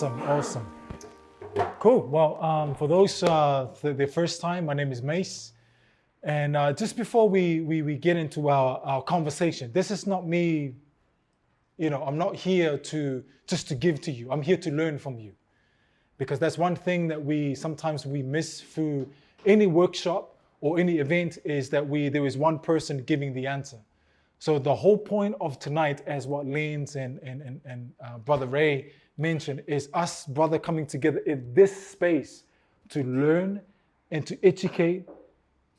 Awesome. Cool. Well, for those the first time, my name is Mace. And just before we get into our conversation, this is not me, I'm not here just to give to you. I'm here to learn from you. Because that's one thing that sometimes we miss through any workshop or any event is that there is one person giving the answer. So the whole point of tonight, as what Lance and Brother Ray mentioned, is us, brother, coming together in this space to learn and to educate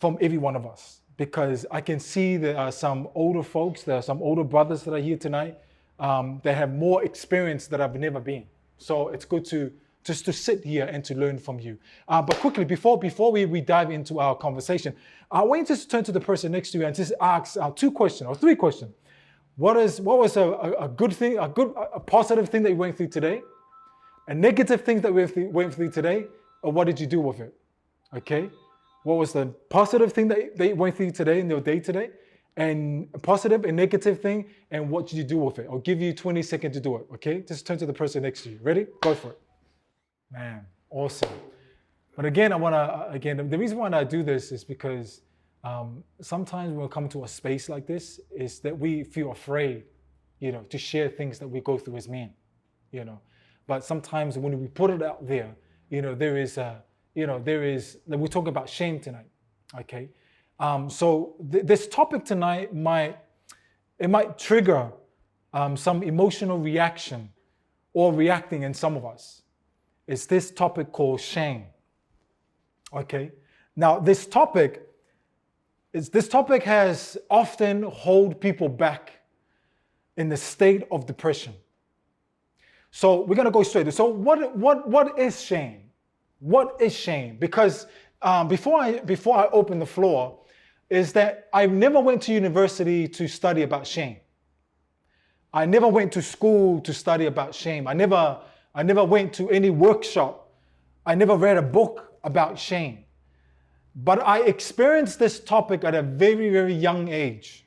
from every one of us. Because I can see there are some older folks, there are some older brothers that are here tonight that have more experience that I've never been. So it's good to sit here and to learn from you. But quickly, before we dive into our conversation, I want you to just turn to the person next to you and just ask 2 questions or 3 questions. What was a good thing, a positive thing that you went through today? A negative thing that we went through today? Or what did you do with it? Okay? What was the positive thing that they went through today in their day today? And a positive and negative thing, and what did you do with it? I'll give you 20 seconds to do it, okay? Just turn to the person next to you. Ready? Go for it. Man, awesome. But again, the reason why I do this is because sometimes when we come to a space like this, is that we feel afraid, to share things that we go through as men, But sometimes when we put it out there, we're talking about shame tonight, okay? So this topic tonight might trigger some emotional reaction or reacting in some of us. It's this topic called shame. Okay. Now this topic has often held people back in the state of depression. So we're gonna go straight. So what is shame? What is shame? Because before I open the floor, is that I never went to university to study about shame. I never went to school to study about shame. I never went to any workshop. I never read a book about shame. But I experienced this topic at a very, very young age,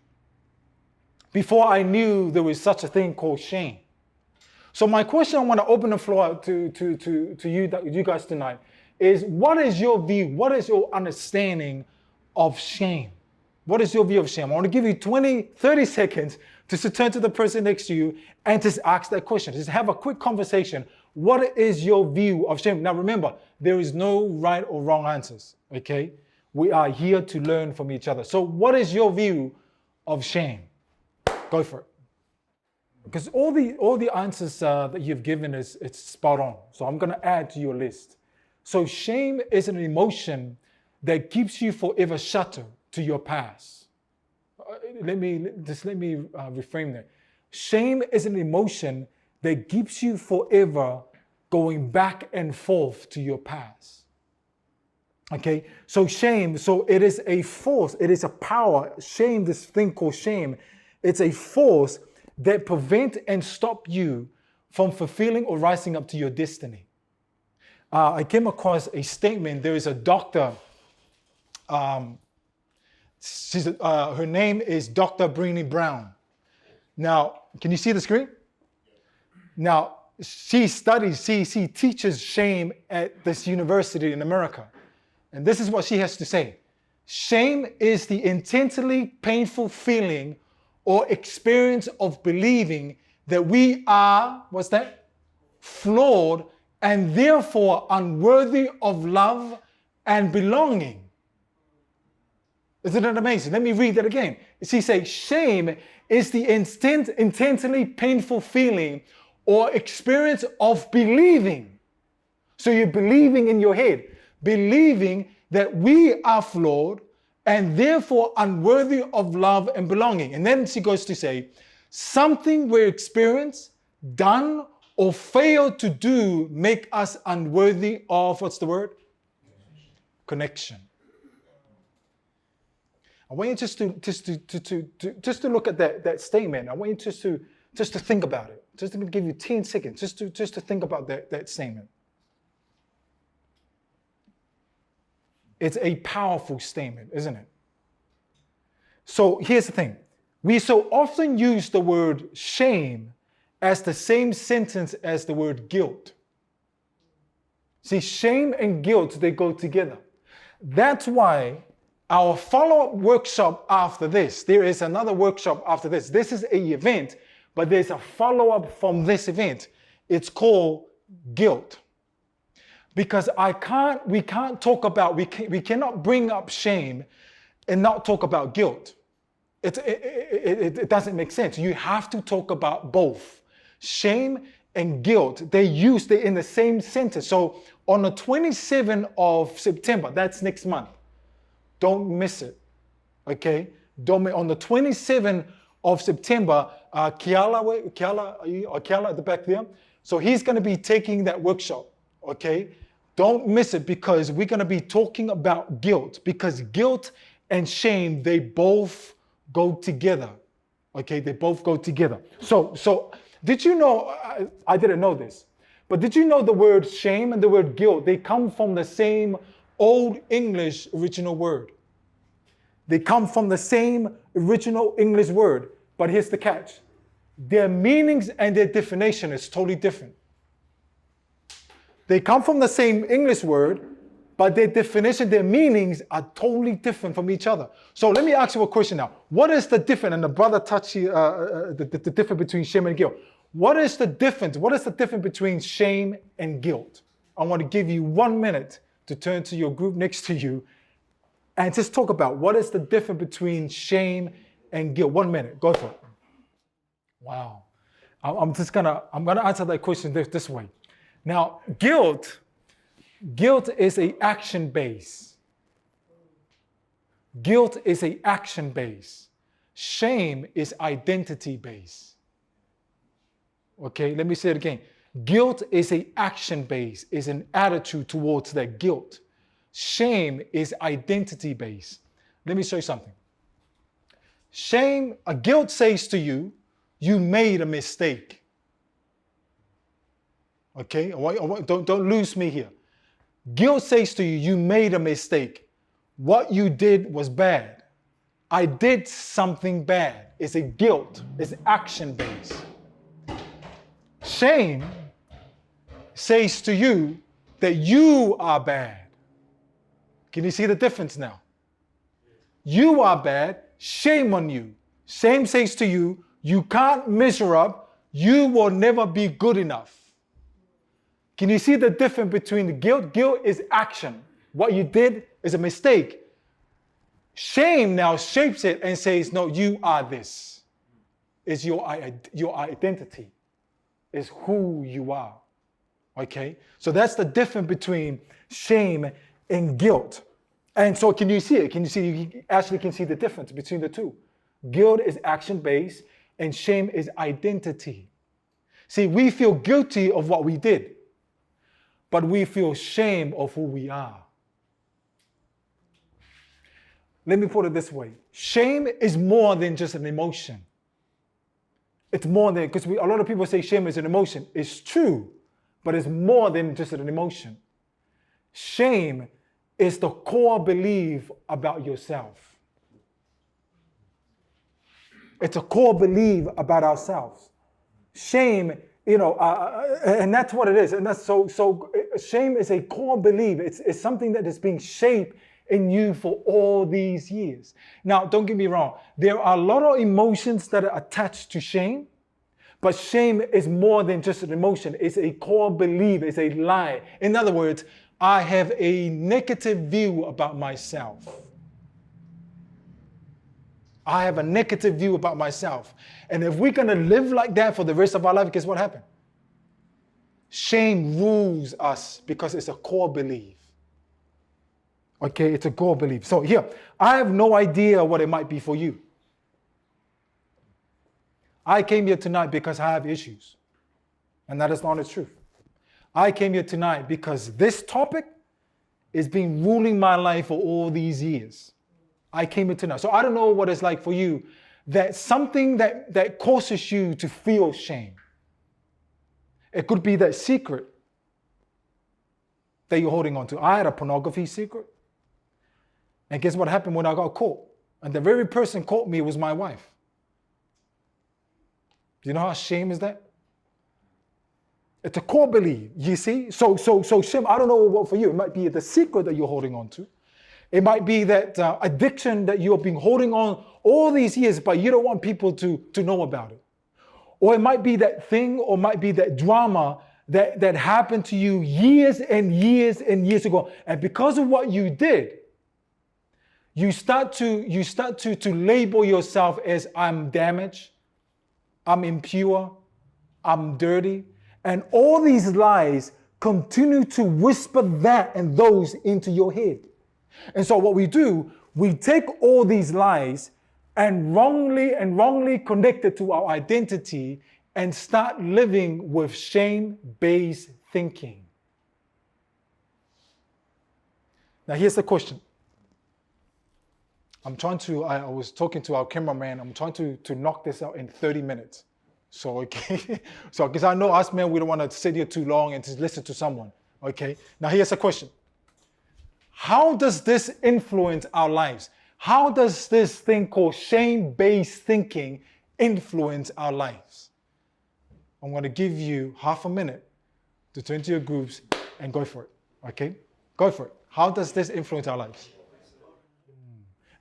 before I knew there was such a thing called shame. So my question I want to open the floor to you guys tonight is, what is your view? What is your understanding of shame? What is your view of shame? I want to give you 30 seconds just to turn to the person next to you and just ask that question. Just have a quick conversation. What is your view of shame? Now remember, there is no right or wrong answers, okay? We are here to learn from each other. So what is your view of shame? Go for it. Because all the answers that you've given it's spot on. So I'm going to add to your list. So shame is an emotion that keeps you forever shuttered to your past. Let me reframe that. Shame is an emotion that keeps you forever going back and forth to your past. Okay, so shame, it is a force, it is a power. Shame, this thing called shame, it's a force that prevents and stop you from fulfilling or rising up to your destiny. I came across a statement. There is a doctor. Her name is Dr. Brené Brown. Now, can you see the screen? Now, she teaches shame at this university in America. And this is what she has to say. Shame is the intensely painful feeling or experience of believing that we are, flawed and therefore unworthy of love and belonging. Isn't that amazing? Let me read that again. She says, shame is the intensely painful feeling or experience of believing. So you're believing in your head, believing that we are flawed and therefore unworthy of love and belonging. And then she goes to say, something we experience, done, or fail to do make us unworthy of, connection. I want you just to look at that statement. I want you just to think about it. Just to give you 10 seconds, just to think about that statement. It's a powerful statement, isn't it? So here's the thing. We so often use the word shame as the same sentence as the word guilt. See, shame and guilt, they go together. That's why our follow-up workshop after this, there is another workshop after this. This is an event, but there's a follow-up from this event. It's called guilt. Because we cannot bring up shame and not talk about guilt. It doesn't make sense. You have to talk about both. Shame and guilt, they're in the same sentence. So on the 27th of September, that's next month, don't miss it, okay? On the 27th of September, Kiala at the back there, so he's gonna be taking that workshop, okay? Don't miss it because we're gonna be talking about guilt, because guilt and shame, they both go together, okay? They both go together. So did you know, I didn't know this, but did you know the word shame and the word guilt, they come from the same Old English original word. They come from the same original English word, but here's the catch. Their meanings and their definition is totally different. They come from the same English word, but their definition, their meanings are totally different from each other. So let me ask you a question now. What is the difference, and the brother touched the difference between shame and guilt. What is the difference? What is the difference between shame and guilt? I want to give you 1 minute to turn to your group next to you and just talk about what is the difference between shame and guilt. 1 minute, go for it. Wow. I'm gonna answer that question this way. Now, guilt is a action base. Guilt is a action base. Shame is identity base. Okay, let me say it again. Guilt is a action base, is an attitude towards that guilt. Shame is identity base. Let me show you something. Guilt says to you, you made a mistake. Okay, don't lose me here. Guilt says to you, you made a mistake. What you did was bad. I did something bad. It's a guilt. It's action based. Shame says to you that you are bad. Can you see the difference now? You are bad. Shame on you. Shame says to you, you can't measure up. You will never be good enough. Can you see the difference between the guilt? Guilt is action. What you did is a mistake. Shame now shapes it and says, no, you are this. It's your identity. It's who you are. Okay? So that's the difference between shame and guilt. And so can you see it? You actually can see the difference between the two. Guilt is action-based and shame is identity. See, we feel guilty of what we did, but we feel shame of who we are. Let me put it this way. Shame is more than just an emotion. It's more than, because a lot of people say shame is an emotion. It's true, but it's more than just an emotion. Shame is the core belief about yourself. It's a core belief about ourselves. Shame, and that's what it is. And that's so shame is a core belief. It's something that is being shaped in you for all these years. Now, don't get me wrong. There are a lot of emotions that are attached to shame, but shame is more than just an emotion. It's a core belief. It's a lie. In other words, I have a negative view about myself. I have a negative view about myself. And if we're going to live like that for the rest of our life, guess what happened? Shame rules us because it's a core belief. Okay, it's a core belief. So here, I have no idea what it might be for you. I came here tonight because I have issues. And that is not the truth. I came here tonight because this topic has been ruling my life for all these years. I came here tonight. So I don't know what it's like for you. That something that causes you to feel shame. It could be that secret that you're holding on to. I had a pornography secret. And guess what happened when I got caught? And the very person caught me was my wife. Do you know how shame is that? It's a core belief, you see? So shame, I don't know what for you. It might be the secret that you're holding on to. It might be that addiction that you've been holding on all these years, but you don't want people to know about it. Or it might be that thing, or might be that drama that happened to you years and years and years ago. And because of what you did, you start to label yourself as I'm damaged, I'm impure, I'm dirty. And all these lies continue to whisper that and those into your head. And so what we do, we take all these lies and wrongly connect it to our identity and start living with shame-based thinking. Now here's the question. I was talking to our cameraman, I'm trying to knock this out in 30 minutes. So, okay, so because I know us men, we don't want to sit here too long and just listen to someone, okay? Now here's a question. How does this influence our lives? How does this thing called shame-based thinking influence our lives? I'm going to give you half a minute to turn to your groups and go for it, okay? Go for it. How does this influence our lives?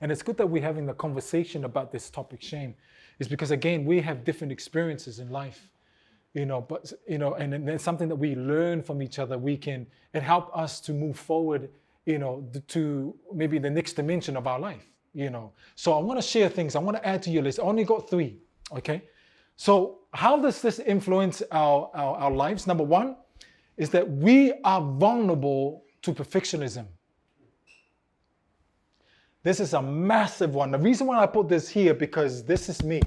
And it's good that we're having the conversation about this topic, shame. It's because, again, we have different experiences in life, but, and it's something that we learn from each other. It help us to move forward, to maybe the next dimension of our life, So I want to share things. I want to add to your list. I only got 3, okay? So how does this influence our lives? Number 1 is that we are vulnerable to perfectionism. This is a massive one. The reason why I put this here, because this is me.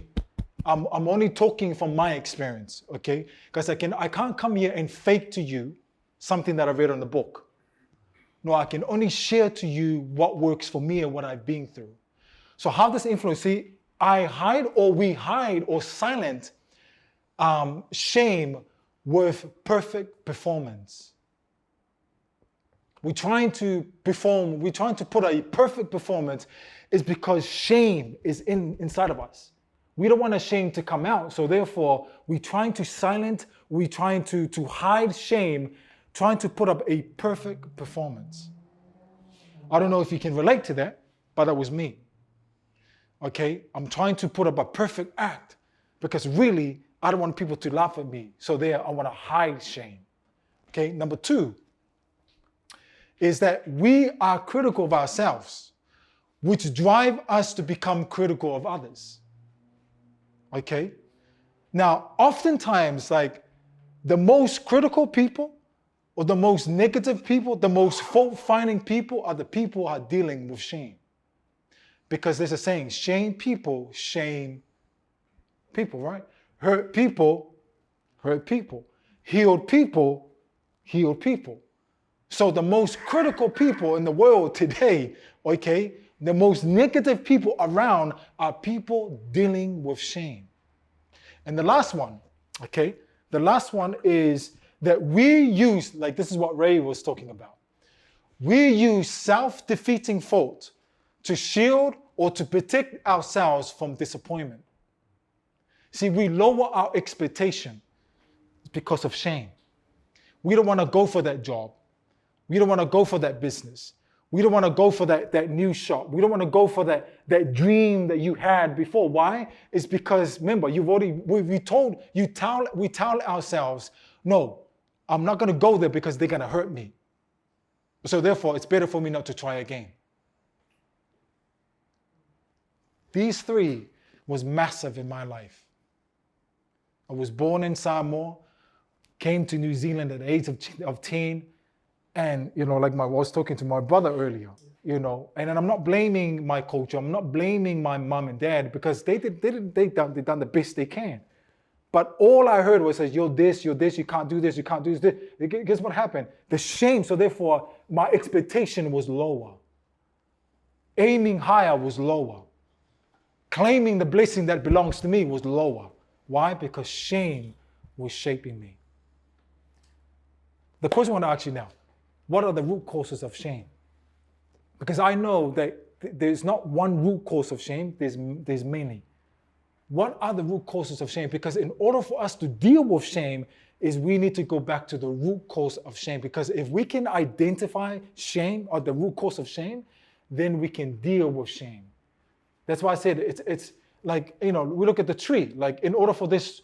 I'm only talking from my experience, okay? Because I can't come here and fake to you something that I read on the book. No, I can only share to you what works for me and what I've been through. So how does it influence? See, we hide or silent shame with perfect performance. We're trying to perform, we're trying to put a perfect performance is because shame is inside of us. We don't want a shame to come out. So therefore, we're trying to silence, we're trying to hide shame, trying to put up a perfect performance. I don't know if you can relate to that, but that was me. Okay, I'm trying to put up a perfect act because really, I don't want people to laugh at me. So I want to hide shame. Okay, number 2 is that we are critical of ourselves, which drive us to become critical of others. Okay? Now, oftentimes, like the most critical people or the most negative people, the most fault-finding people are the people who are dealing with shame. Because there's a saying, shame people, right? Hurt people, healed people, healed people. So the most critical people in the world today, okay, the most negative people around are people dealing with shame. And the last one, okay, the last one is that we use, like this is what Ray was talking about. We use self-defeating fault to shield or to protect ourselves from disappointment. See, we lower our expectation because of shame. We don't want to go for that job. We don't want to go for that business. We don't want to go for that new shop. We don't want to go for that dream that you had before. Why? It's because, remember, we tell ourselves, no, I'm not going to go there because they're going to hurt me. So therefore, it's better for me not to try again. These 3 was massive in my life. I was born in Samoa, came to New Zealand at the age of 10. And, like I was talking to my brother earlier, and then I'm not blaming my culture. I'm not blaming my mom and dad because they done the best they can. But all I heard was, you're this, you can't do this, you can't do this. Guess what happened? The shame, so therefore my expectation was lower. Aiming higher was lower. Claiming the blessing that belongs to me was lower. Why? Because shame was shaping me. The question I want to ask you now, what are the root causes of shame? Because I know that there's not one root cause of shame, there's many. What are the root causes of shame? Because in order for us to deal with shame, is we need to go back to the root cause of shame, because if we can identify shame or the root cause of shame, then we can deal with shame. That's why I said it's like, we look at the tree. Like, in order for this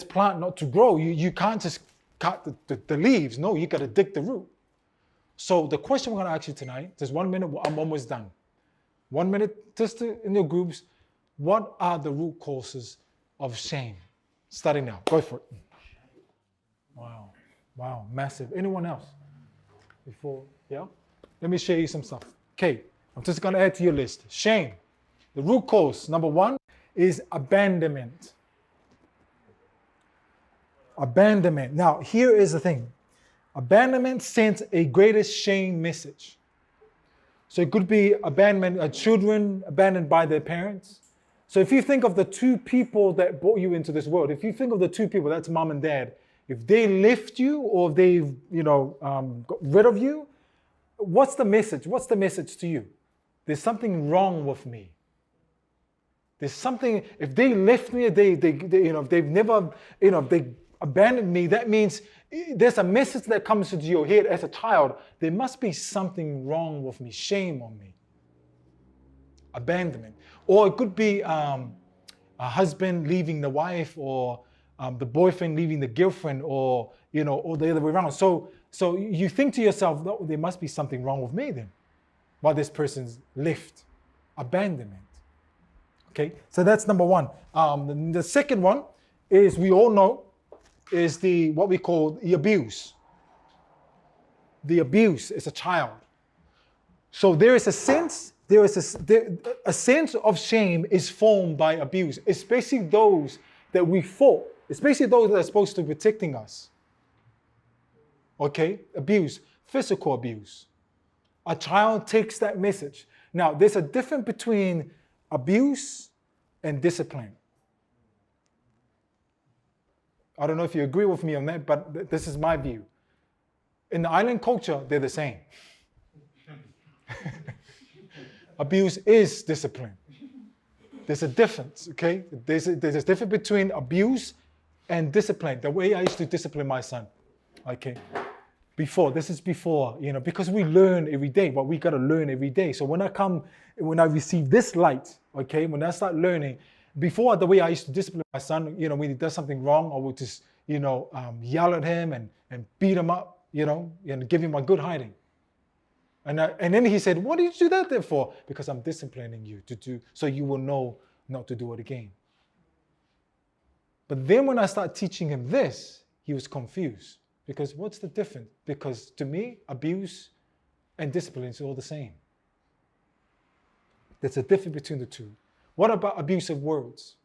plant not to grow, you can't just cut the leaves. No, you got to dig the root. So the question we're going to ask you tonight, just 1 minute, I'm almost done. 1 minute, just in your groups, what are the root causes of shame? Starting now, go for it. Wow, massive. Anyone else? Yeah? Let me show you some stuff. Okay, I'm just going to add to your list. Shame. The root cause, number 1, is abandonment. Abandonment. Now, here is the thing. Abandonment sends a greatest shame message. So it could be abandonment, children abandoned by their parents. So if you think of the 2 people that brought you into this world, if you think of the 2 people, that's mom and dad, if they left you or they've, got rid of you, what's the message? What's the message to you? There's something wrong with me. There's something, if they left me, they they've never, they abandoned me, that means there's a message that comes into your head as a child. There must be something wrong with me, shame on me. Abandonment. Or it could be a husband leaving the wife, or the boyfriend leaving the girlfriend, or or the other way around. So you think to yourself, no, there must be something wrong with me then, why this person's left. Abandonment. Okay, so that's number 1. The second one is, we all know, is what we call the abuse. The abuse as a child. So there is a sense. A sense of shame is formed by abuse, especially those that we fought, especially those that are supposed to be protecting us. Okay, abuse, physical abuse. A child takes that message. Now, there's a difference between abuse and discipline. I don't know if you agree with me on that, but this is my view. In the island culture, they're the same. Abuse is discipline. There's a difference, okay? There's a difference between abuse and discipline. The way I used to discipline my son, okay? This is before, because we learn every day, but we got to learn every day. So when I receive this light, okay, when I start learning, before, the way I used to discipline my son, when he does something wrong, I would just, yell at him and beat him up, and give him a good hiding. And then he said, what did you do that there for? Because I'm disciplining you so you will know not to do it again. But then when I started teaching him this, he was confused. Because what's the difference? Because to me, abuse and discipline is all the same. There's a difference between the two. What about abusive words?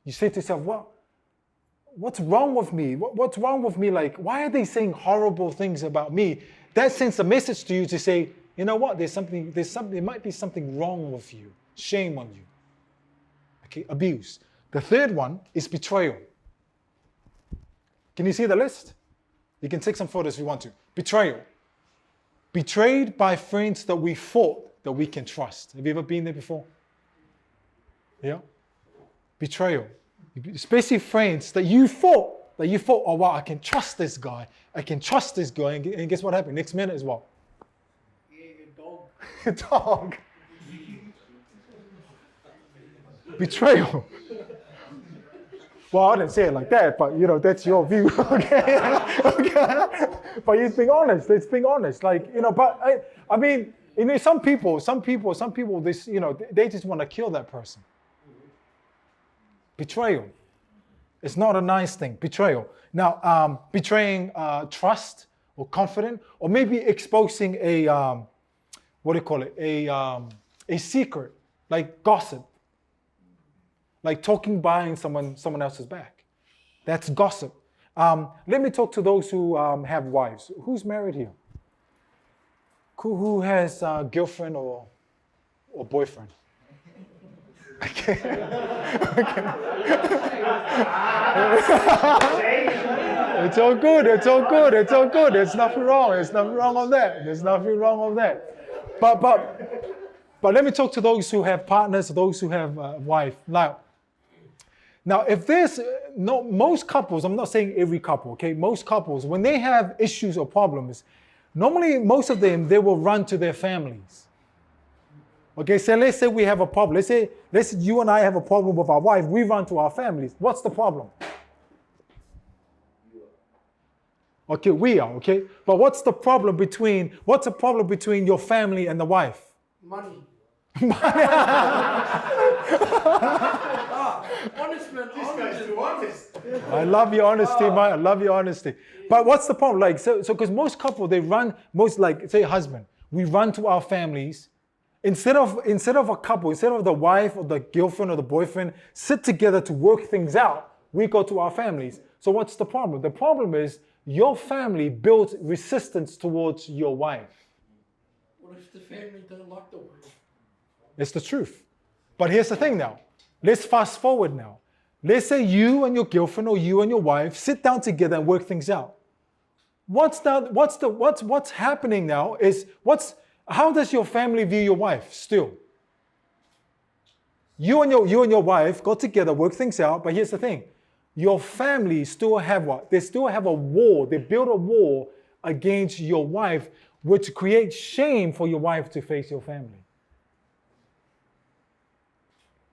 You say to yourself, what's wrong with me? What's wrong with me? Like, why are they saying horrible things about me? That sends a message to you to say, you know what? There might be something wrong with you. Shame on you. Okay, abuse. The third one is betrayal. Can you see the list? You can take some photos if you want to. Betrayal. Betrayed by friends that we thought that we can trust. Have you ever been there before? Yeah? Betrayal. Especially friends that you thought, oh wow, I can trust this guy. And guess what happened? Next minute is what? A dog. Betrayal. Well, I didn't say it like that, but that's your view. Okay. Okay. But it's being honest. It's being honest. Like, but I mean, some people, this, they just want to kill that person. Betrayal. It's not a nice thing. Betrayal. Now, betraying trust or confidence, or maybe exposing a a secret, like gossip, like talking behind someone else's back. That's gossip. Let me talk to those who have wives. Who's married here? Who has a girlfriend or boyfriend? Okay. Okay. It's all good. It's all good. It's all good. There's nothing wrong. There's nothing wrong on that. There's nothing wrong on that. But let me talk to those who have partners, those who have a wife. Now, Now, if there's no, most couples, I'm not saying every couple, okay? Most couples, when they have issues or problems, normally most of them, they will run to their families. Okay, so let's say we have a problem. Let's say you and I have a problem with our wife. We run to our families. What's the problem? Okay, we are, okay? But what's the problem between your family and the wife? Money. Honest man, honest. I love your honesty, man. I love your honesty. But what's the problem? Like, so because most couples, they run, like, say husband, we run to our families. Instead of a couple, instead of the wife or the girlfriend or the boyfriend sit together to work things out, we go to our families. So what's the problem? The problem is your family built resistance towards your wife. What if the family don't like the wife? It's the truth. But here's the thing now. Let's fast forward now. Let's say you and your girlfriend or you and your wife sit down together and work things out. What's happening now is how does your family view your wife still? You and your wife got together, work things out, but here's the thing. Your family still have what? They still have a war. They build a war against your wife, which creates shame for your wife to face your family.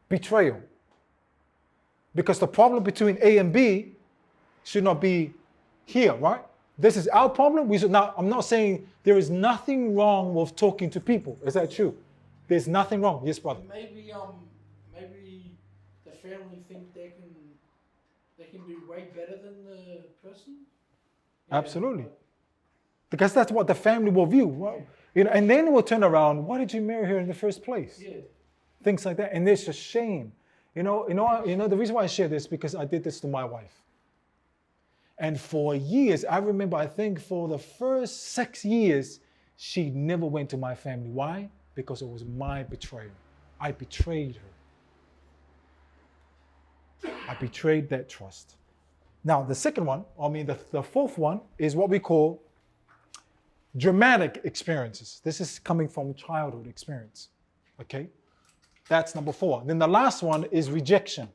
Betrayal. Because the problem between A and B should not be here, right? This is our problem. I'm not saying there is nothing wrong with talking to people. Is that true? There's nothing wrong. Yes, brother. Maybe the family think they can do way better than the person. Yeah, absolutely. Because that's what the family will view. Well, and then we'll turn around. Why did you marry her in the first place? Yeah. Things like that. And there's a shame. The reason why I share this because I did this to my wife. And for years, I remember, I think for the first 6 years, she never went to my family. Why? Because it was my betrayal. I betrayed her. I betrayed that trust. Now, the second one, the fourth one is what we call dramatic experiences. This is coming from childhood experience. Okay? That's number 4. Then the last one is rejection.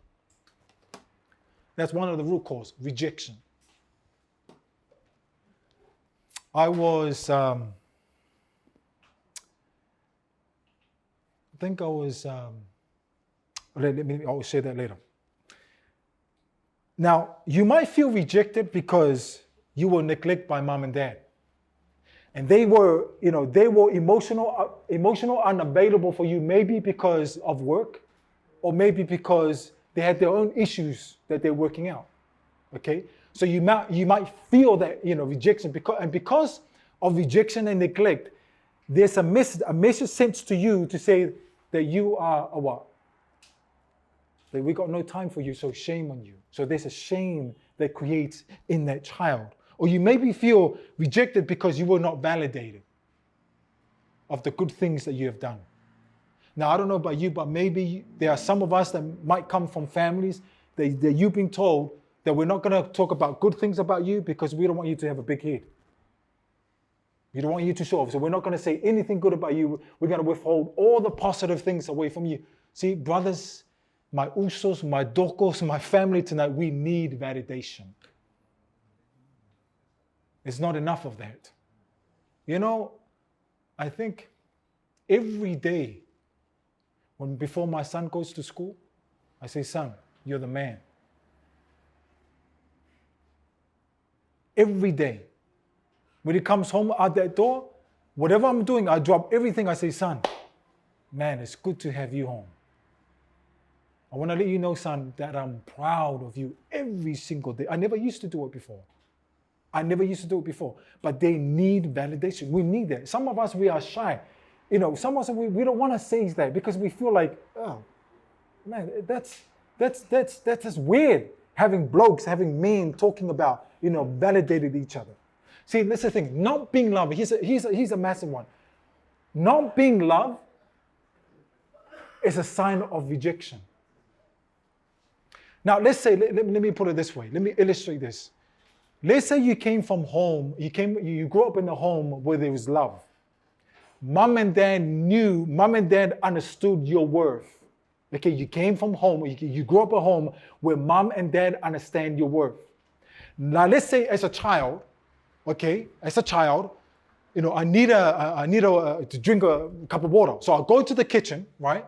That's one of the root cause, rejection. I was, I'll share that later. Now, you might feel rejected because you were neglected by mom and dad. And they were emotional unavailable for you, maybe because of work, or maybe because they had their own issues that they're working out. Okay? So you might feel that, rejection, because of rejection and neglect, there's a message sent to you to say that you are a what? That we got no time for you, so shame on you. So there's a shame that creates in that child. Or you maybe feel rejected because you were not validated of the good things that you have done. Now, I don't know about you, but maybe there are some of us that might come from families that you've been told that we're not going to talk about good things about you because we don't want you to have a big head. We don't want you to show off. So we're not going to say anything good about you. We're going to withhold all the positive things away from you. See, brothers, my usos, my dokos, my family tonight, we need validation. It's not enough of that. I think every day before my son goes to school, I say, son, you're the man. Every day. When he comes home out that door, whatever I'm doing, I drop everything. I say, son, man, it's good to have you home. I want to let you know, son, that I'm proud of you every single day. I never used to do it before. But they need validation. We need that. Some of us, we are shy. Some of us, we don't want to say that because we feel like, oh, man, that's just weird. Having having men talking about, validated each other. See, that's the thing. Not being loved. Here's a massive one. Not being loved is a sign of rejection. Now, let's say, let me put it this way. Let me illustrate this. Let's say you came from home, you grew up in a home where there was love. Mom and dad understood your worth. Okay, you came from home, you grew up at home where mom and dad understand your worth. Now let's say as a child, okay, I need to drink a cup of water. So I'll go to the kitchen, right,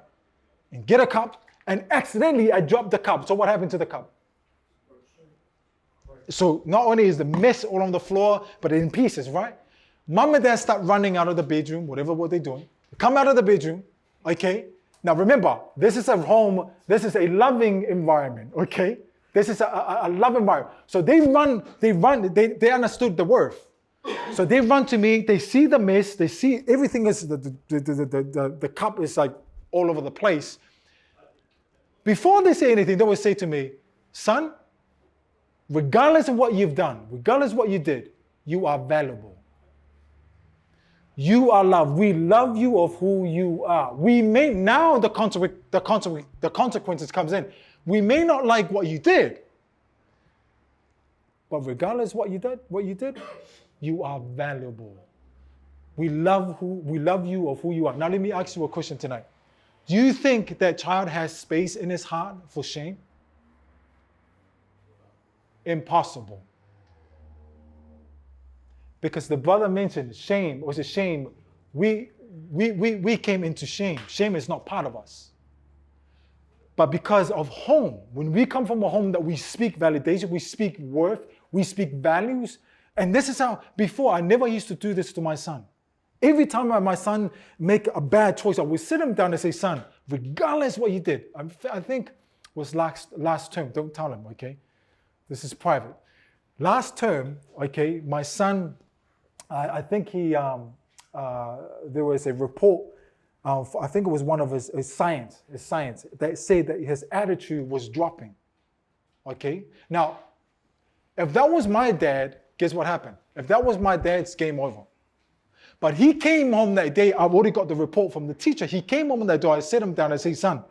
and get a cup, and accidentally I drop the cup. So what happened to the cup? So not only is the mess all on the floor, but in pieces, right? Mom and dad start running out of the bedroom, whatever what they're doing. They come out of the bedroom, okay? Now remember, this is a home, this is a loving environment, okay? This is a love environment. So they understood the worth. So they run to me, they see the mess, they see everything is, the cup is like all over the place. Before they say anything, they will say to me, son, regardless of what you've done, regardless of what you did, you are valuable. You are loved. We love you of who you are. We may, now the consequences comes in. We may not like what you did, but regardless of what you did, you are valuable. We love you of who you are. Now let me ask you a question tonight. Do you think that child has space in his heart for shame? Impossible. Because the brother mentioned shame was a shame. We came into shame. Shame is not part of us. But because of home, when we come from a home that we speak validation, we speak worth, we speak values, and this is how, before I never used to do this to my son. Every time my son make a bad choice, I would sit him down and say, son, regardless what you did, I think it was last term, don't tell him, okay? This is private. Last term, okay, my son, I think there was a report, I think it was one of his science that said that his attitude was dropping, okay? Now, if that was my dad, guess what happened? If that was my dad's, game over. But he came home that day, I've already got the report from the teacher, he came home on that door, I sat him down and said, son,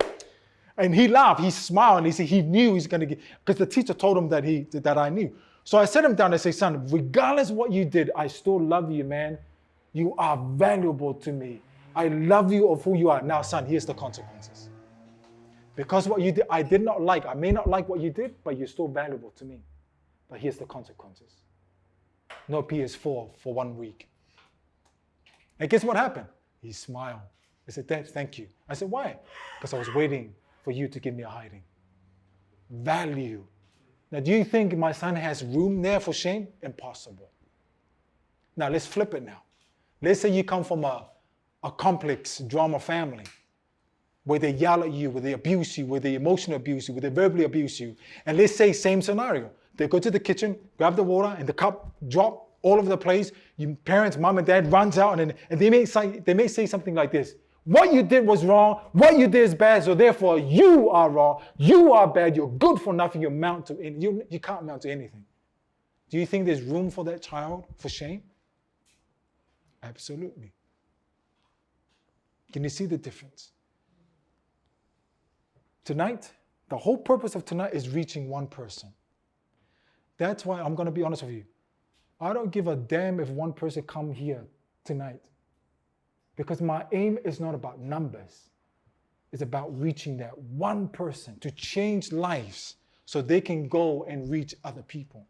and he laughed, he smiled, and he said he knew he's gonna get, because the teacher told him that I knew. So I sat him down and said, son, regardless of what you did, I still love you, man. You are valuable to me. I love you of who you are. Now, son, here's the consequences. Because what you did, I did not like. I may not like what you did, but you're still valuable to me. But here's the consequences. No PS4 for 1 week. And guess what happened? He smiled. I said, Dad, thank you. I said, why? Because I was waiting for you to give me a hiding. Value. Now, do you think my son has room there for shame? Impossible. Now, let's flip it now. Let's say you come from a complex drama family where they yell at you, where they abuse you, where they emotionally abuse you, where they verbally abuse you. And let's say same scenario. They go to the kitchen, grab the water, and the cup drop all over the place. Your parents, mom and dad runs out, and they may say something like this. What you did was wrong. What you did is bad. So therefore, you are wrong. You are bad. You're good for nothing. You can't amount to anything. Do you think there's room for that child for shame? Absolutely. Can you see the difference? Tonight, the whole purpose of tonight is reaching one person. That's why I'm going to be honest with you. I don't give a damn if one person come here tonight. Because my aim is not about numbers. It's about reaching that one person to change lives so they can go and reach other people.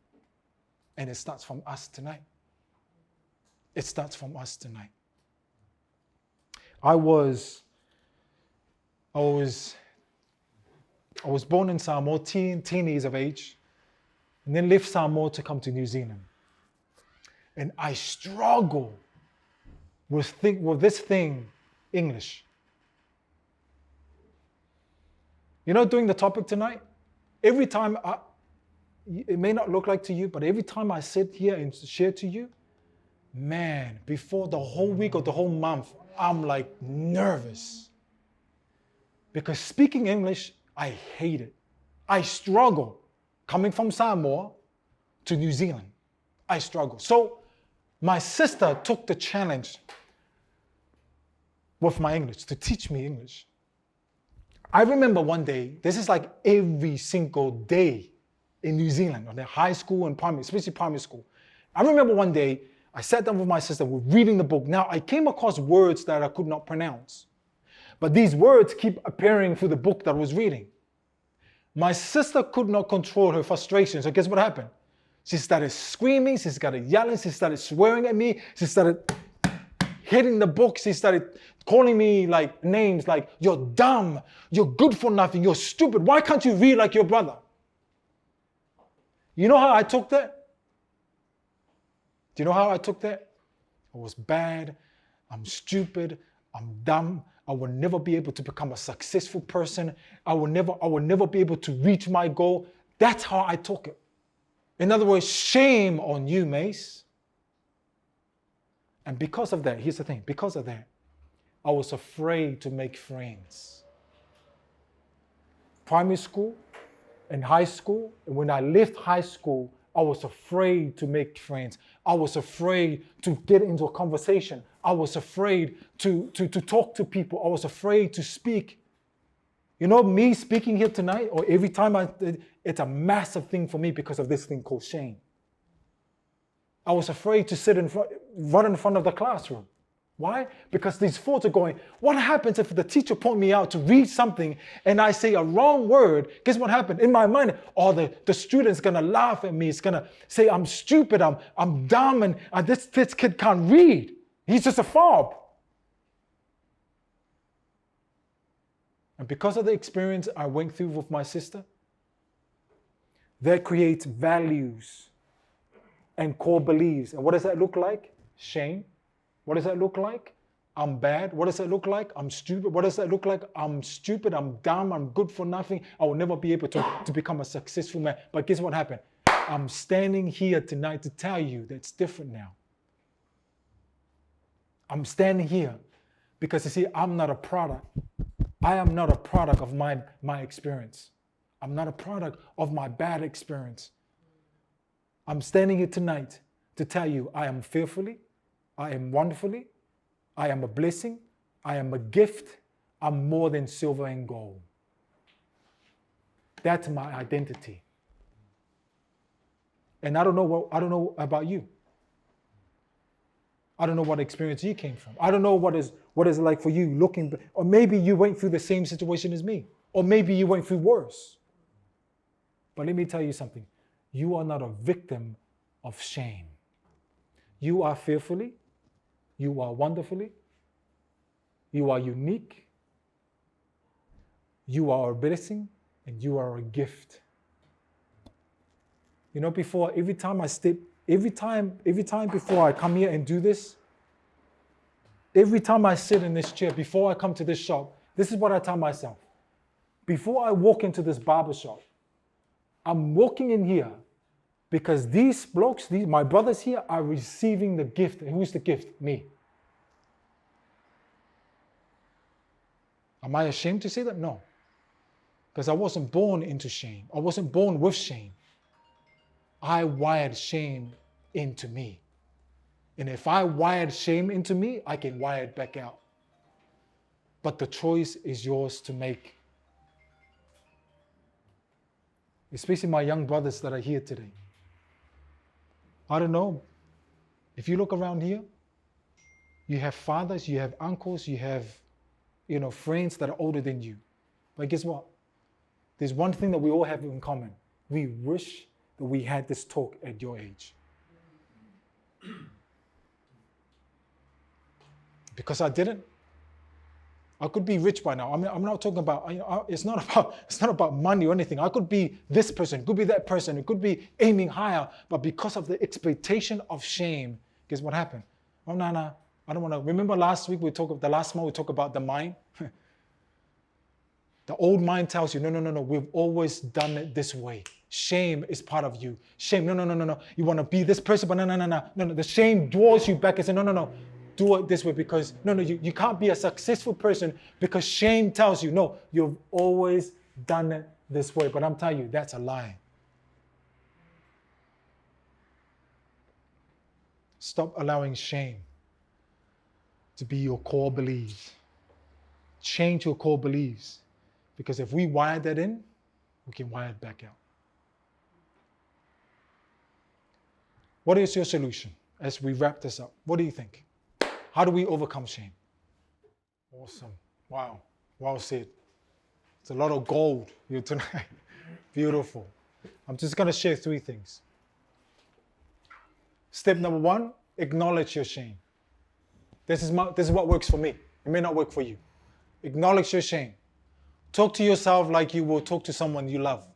And it starts from us tonight. It starts from us tonight. I was born in Samoa, teen years of age, and then left Samoa to come to New Zealand. And I struggle with this thing, English. You know, doing the topic tonight, every time, it may not look like to you, but every time I sit here and share to you, man, before the whole week or the whole month, I'm like nervous. Because speaking English, I hate it. I struggle. Coming from Samoa to New Zealand, I struggle. So my sister took the challenge with my English, to teach me English. I remember one day, this is like every single day in New Zealand, on the high school and primary, especially primary school. I remember one day, I sat down with my sister, we're reading the book. Now, I came across words that I could not pronounce. But these words keep appearing through the book that I was reading. My sister could not control her frustration. So guess what happened? She started screaming, she started yelling, she started swearing at me, she started hitting the book, she started calling me like names like, you're dumb, you're good for nothing, you're stupid, why can't you read like your brother? You know how I took that? Do you know how I took that? I was bad, I'm stupid, I'm dumb, I will never be able to become a successful person, I will never be able to reach my goal. That's how I took it. In other words, shame on you, Mace. And because of that, here's the thing, because of that, I was afraid to make friends. Primary school and high school, and when I left high school, I was afraid to make friends. I was afraid to get into a conversation. I was afraid to talk to people. I was afraid to speak. You know, me speaking here tonight, or every time it's a massive thing for me because of this thing called shame. I was afraid to sit right in front of the classroom. Why? Because these thoughts are going, what happens if the teacher point me out to read something and I say a wrong word? Guess what happened? In my mind, the student's gonna laugh at me. It's gonna say I'm stupid, I'm dumb, and this kid can't read. He's just a fob. And because of the experience I went through with my sister, that creates values and core beliefs. And what does that look like? Shame. What does that look like? I'm bad. What does that look like? I'm stupid. What does that look like? I'm stupid. I'm dumb. I'm good for nothing. I will never be able to become a successful man. But guess what happened? I'm standing here tonight to tell you that it's different now. I'm standing here because, you see, I'm not a product. I am not a product of my experience. I'm not a product of my bad experience. I'm standing here tonight to tell you I am fearfully, I am wonderfully, I am a blessing, I am a gift, I'm more than silver and gold. That's my identity. And I don't know about you. I don't know what experience you came from. I don't know what is like for you looking, or maybe you went through the same situation as me, or maybe you went through worse. But let me tell you something. You are not a victim of shame. You are fearfully, you are wonderfully, you are unique, you are a blessing, and you are a gift. You know, every time before I come here and do this, every time I sit in this chair, before I come to this shop, this is what I tell myself. Before I walk into this barber shop, I'm walking in here because these blokes, my brothers here, are receiving the gift. And who's the gift? Me. Am I ashamed to say that? No. Because I wasn't born into shame. I wasn't born with shame. I wired shame into me. And if I wired shame into me, I can wire it back out. But the choice is yours to make. Especially my young brothers that are here today. I don't know. If you look around here, you have fathers, you have uncles, you have, friends that are older than you. But guess what? There's one thing that we all have in common. We wish that we had this talk at your age. Because I didn't. I could be rich by now. I mean, I'm not talking about, it's not about money or anything. I could be this person, it could be that person, it could be aiming higher, but because of the expectation of shame, guess what happened? Oh, no, I don't want to. Remember last month we talked about the mind? The old mind tells you, no, we've always done it this way. Shame is part of you. Shame, no. You want to be this person, but no. The shame draws you back and says, no. Do it this way because, you can't be a successful person because shame tells you, no, you've always done it this way. But I'm telling you, that's a lie. Stop allowing shame to be your core beliefs. Change your core beliefs. Because if we wire that in, we can wire it back out. What is your solution as we wrap this up? What do you think? How do we overcome shame? Awesome. Wow. Well said. It's a lot of gold here tonight. Beautiful. I'm just going to share 3 things. Step number 1, acknowledge your shame. This is what works for me. It may not work for you. Acknowledge your shame. Talk to yourself like you will talk to someone you love.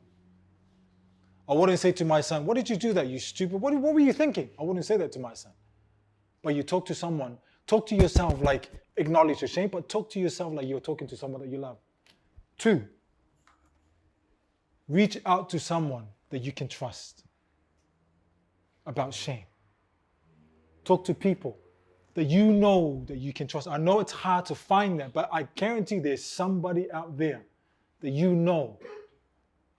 I wouldn't say to my son, "What did you do that, you stupid? What were you thinking?" I wouldn't say that to my son. But you talk to someone, talk to yourself like, acknowledge your shame, but talk to yourself like you're talking to someone that you love. 2, reach out to someone that you can trust about shame. Talk to people that you know that you can trust. I know it's hard to find that, but I guarantee there's somebody out there that you know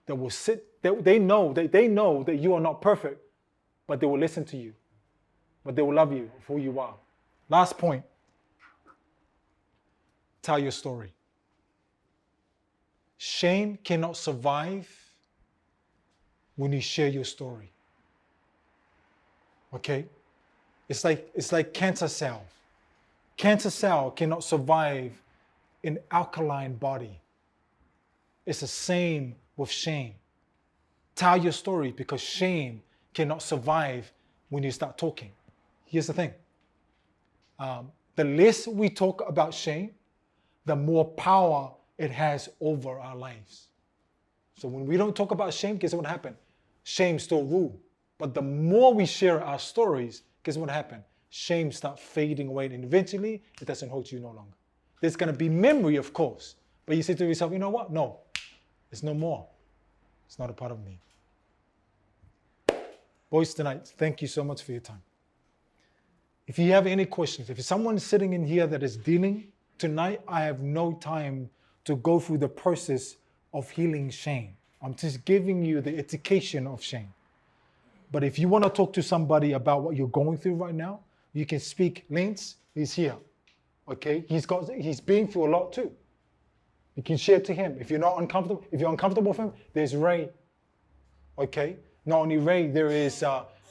that will sit, they know that you are not perfect, but they will listen to you, but they will love you for who you are. Last point, tell your story. Shame cannot survive when you share your story. Okay? It's like cancer cell. Cancer cell cannot survive in alkaline body. It's the same with shame. Tell your story, because shame cannot survive when you start talking. Here's the thing. The less we talk about shame, the more power it has over our lives. So when we don't talk about shame, guess what happened? Shame still rule. But the more we share our stories, guess what happened? Shame starts fading away, and eventually it doesn't hold you no longer. There's going to be memory, of course, but you say to yourself, you know what? No, it's no more. It's not a part of me. Boys, tonight, thank you so much for your time. If you have any questions, if someone's sitting in here that is dealing, tonight I have no time to go through the process of healing shame. I'm just giving you the education of shame. But if you want to talk to somebody about what you're going through right now, you can speak. Lance, he's here. Okay? He's been through a lot too. You can share to him. If you're uncomfortable with him, there's Ray. Okay? Not only Ray, there is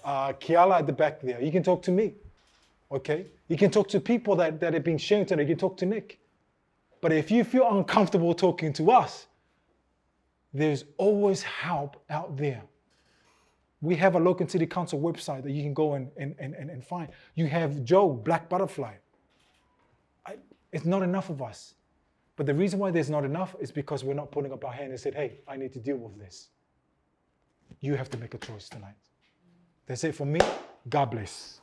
Kiala at the back there. You can talk to me. Okay? You can talk to people that have been sharing today. You can talk to Nick. But if you feel uncomfortable talking to us, there's always help out there. We have a local city council website that you can go and find. You have Joe, Black Butterfly. It's not enough of us. But the reason why there's not enough is because we're not putting up our hand and said, hey, I need to deal with this. You have to make a choice tonight. That's it for me. God bless.